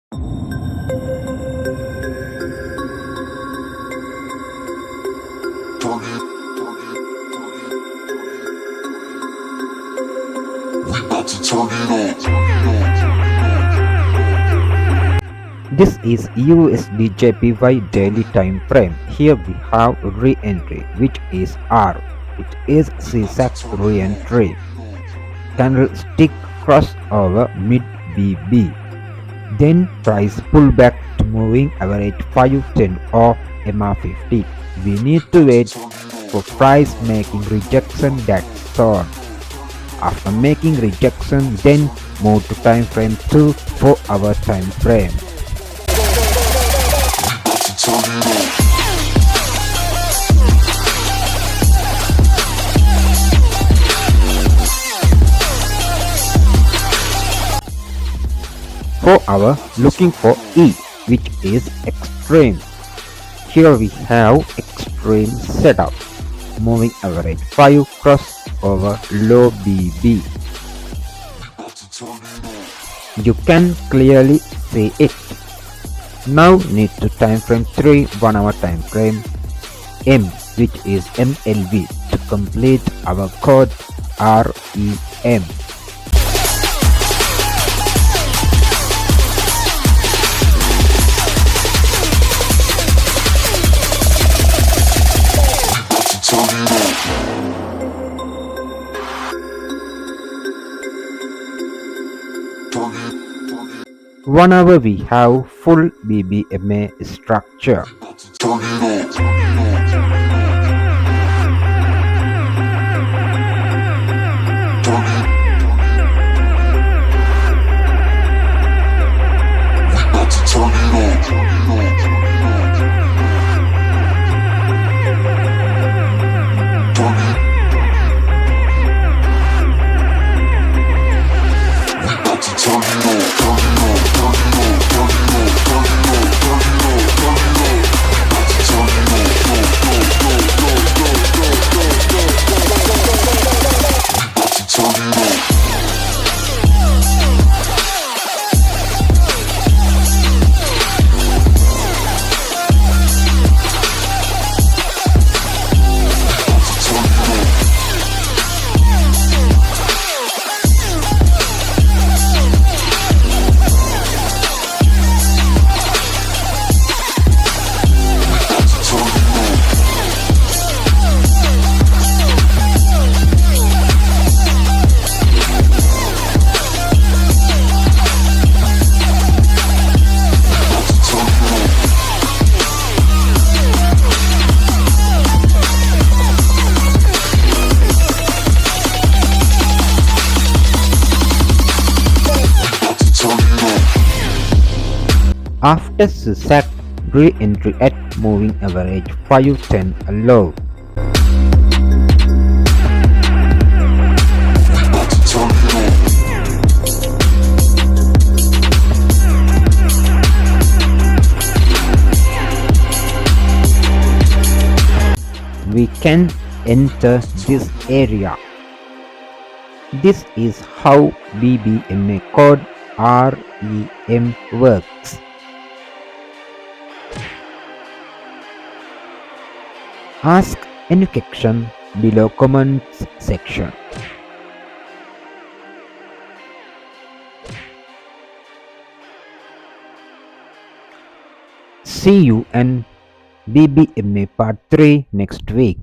This is USD JPY daily time frame. Here we have re-entry, which is R, which is CSAC re-entry. Candlestick crossover mid BB. Then price pullback to moving average 510 or Bbma 50. We need to wait for price making rejection that zone. After making rejection, then move to time frame 2 4-hour time frame. For our looking for E, which is extreme. Here we have extreme setup, moving average 5 crossover low BB. You can clearly see it. Now need to time frame 3 1-hour time frame M, which is MLV, to complete our code REM. One hour we have full Bbma structure. After CSAC, re-entry at moving average 510 low. We can enter this area. This is how Bbma code REM works. Ask any question below comments section. See you in Bbma part 3 next week.